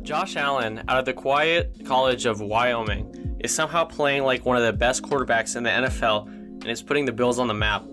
Josh Allen, out of the quiet college of Wyoming, is somehow playing like one of the best quarterbacks in the NFL and is putting the Bills on the map.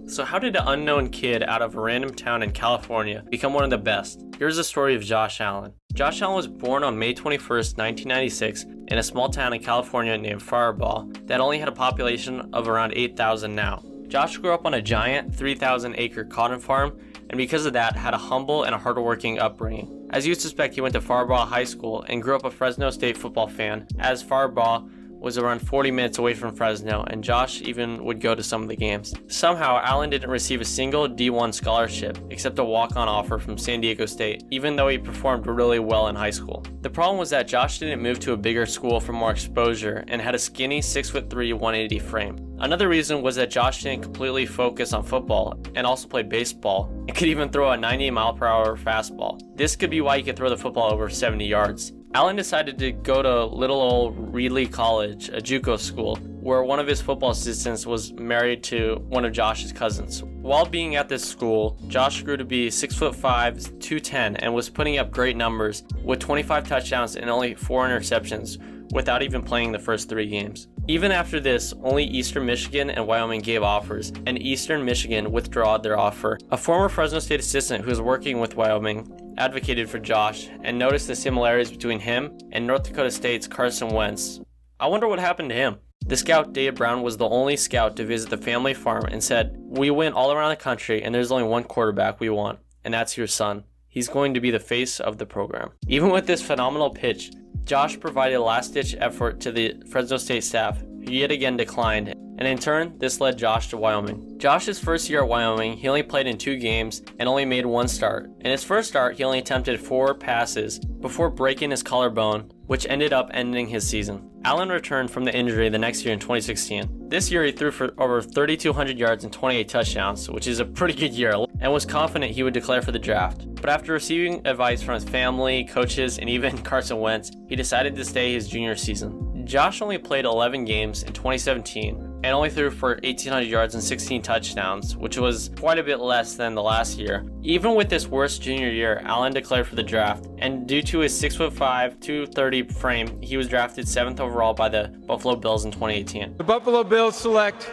So how did an unknown kid out of a random town in California become one of the best? Here's the story of Josh Allen. Josh Allen was born on May 21st, 1996 in a small town in California named Fireball that only had a population of around 8,000 now. Josh grew up on a giant 3,000-acre cotton farm, and because of that had a humble and a hardworking upbringing. As you'd suspect, he went to Fireball High School and grew up a Fresno State football fan, as Fireball was around 40 minutes away from Fresno, and Josh even would go to some of the games. Somehow, Allen didn't receive a single D1 scholarship, except a walk-on offer from San Diego State, even though he performed really well in high school. The problem was that Josh didn't move to a bigger school for more exposure, and had a skinny 6'3", 180 frame. Another reason was that Josh didn't completely focus on football, and also played baseball, and could even throw a 90-mile-per-hour fastball. This could be why he could throw the football over 70 yards. Allen decided to go to little old Reedley College, a JUCO school, where one of his football assistants was married to one of Josh's cousins. While being at this school, Josh grew to be 6'5", 210, and was putting up great numbers with 25 touchdowns and only 4 interceptions without even playing the first 3 games. Even after this, only Eastern Michigan and Wyoming gave offers, and Eastern Michigan withdrew their offer. A former Fresno State assistant who was working with Wyoming advocated for Josh and noticed the similarities between him and North Dakota State's Carson Wentz. I wonder what happened to him. The scout, Dave Brown, was the only scout to visit the family farm and said, "We went all around the country and there's only one quarterback we want, and that's your son. He's going to be the face of the program." Even with this phenomenal pitch, Josh provided a last-ditch effort to the Fresno State staff, who yet again declined, and in turn, this led Josh to Wyoming. Josh's first year at Wyoming, he only played in 2 games and only made 1 start. In his first start, he only attempted 4 passes before breaking his collarbone, which ended up ending his season. Allen returned from the injury the next year in 2016. This year, he threw for over 3,200 yards and 28 touchdowns, which is a pretty good year, and was confident he would declare for the draft. But after receiving advice from his family, coaches, and even Carson Wentz, he decided to stay his junior season. Josh only played 11 games in 2017 and only threw for 1,800 yards and 16 touchdowns, which was quite a bit less than the last year. Even with this worst junior year, Allen declared for the draft, and due to his 6'5", 230 frame, he was drafted 7th overall by the Buffalo Bills in 2018. The Buffalo Bills select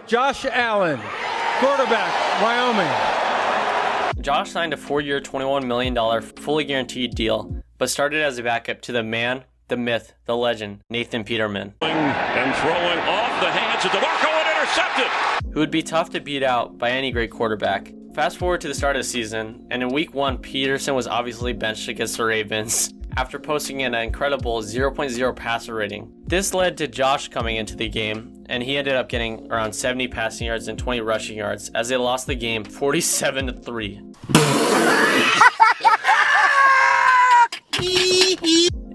Josh Allen, quarterback, Wyoming. Josh signed a 4-year, $21 million fully guaranteed deal, but started as a backup to the man, the myth, the legend, Nathan Peterman. And throwing off the hands of DeMarco and intercepted! Who would be tough to beat out by any great quarterback. Fast forward to the start of the season, and in week 1, Peterson was obviously benched against the Ravens after posting an incredible 0.0 passer rating. This led to Josh coming into the game, and he ended up getting around 70 passing yards and 20 rushing yards as they lost the game 47-3.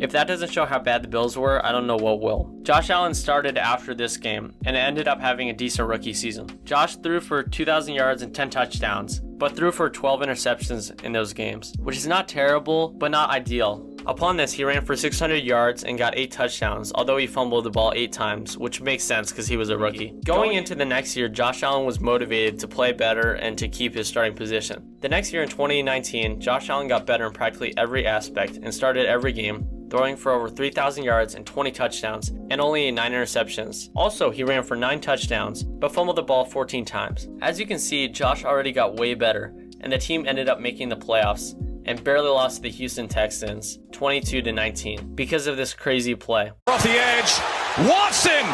If that doesn't show how bad the Bills were, I don't know what will. Josh Allen started after this game and ended up having a decent rookie season. Josh threw for 2,000 yards and 10 touchdowns, but threw for 12 interceptions in those games, which is not terrible, but not ideal. Upon this, he ran for 600 yards and got 8 touchdowns, although he fumbled the ball 8 times, which makes sense because he was a rookie. Going into the next year, Josh Allen was motivated to play better and to keep his starting position. The next year in 2019, Josh Allen got better in practically every aspect and started every game, throwing for over 3,000 yards and 20 touchdowns and only 9 interceptions. Also, he ran for 9 touchdowns, but fumbled the ball 14 times. As you can see, Josh already got way better, and the team ended up making the playoffs and barely lost to the Houston Texans 22-19 because of this crazy play. Off the edge, Watson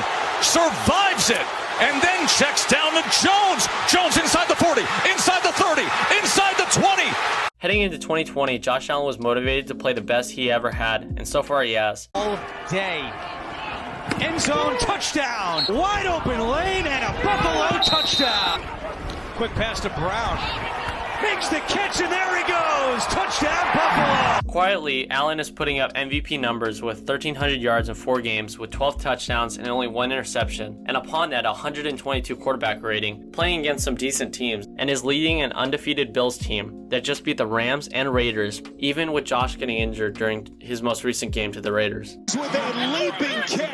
survives it and then checks down to Jones. Jones inside the 40, inside the 30, inside the 20. Heading into 2020, Josh Allen was motivated to play the best he ever had, and so far he has. All day. End zone touchdown. Wide open lane and a Buffalo touchdown. Quick pass to Brown. Makes the catch and there he goes. Touchdown Buffalo. Quietly, Allen is putting up MVP numbers with 1,300 yards in 4 games with 12 touchdowns and only 1 interception. And upon that, 122 quarterback rating, playing against some decent teams. and is leading an undefeated Bills team that just beat the Rams and Raiders, even with Josh getting injured during his most recent game to the Raiders.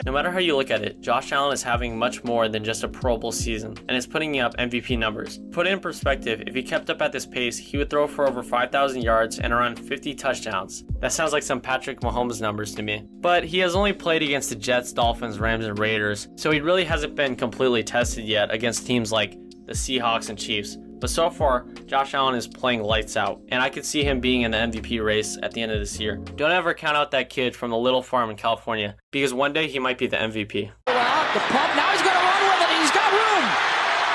No matter how you look at it, Josh Allen is having much more than just a Pro Bowl season and is putting up MVP numbers. Put it in perspective, if he kept up at this pace, he would throw for over 5,000 yards and around 50 touchdowns. That sounds like some Patrick Mahomes numbers to me. But he has only played against the Jets, Dolphins, Rams, and Raiders, so he really hasn't been completely tested yet against teams like the Seahawks and Chiefs. But so far, Josh Allen is playing lights out, and I could see him being in the MVP race at the end of this year. Don't ever count out that kid from the little farm in California, because one day he might be the MVP. Out the pump, now he's going to run with it, he's got room!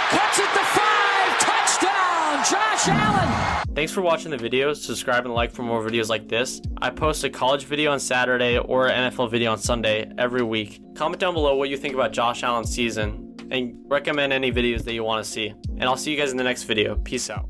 Cuts it to 5, touchdown, Josh Allen! Thanks for watching the video. Subscribe and like for more videos like this. I post a college video on Saturday or an NFL video on Sunday every week. Comment down below what you think about Josh Allen's season and recommend any videos that you want to see. And I'll see you guys in the next video. Peace out.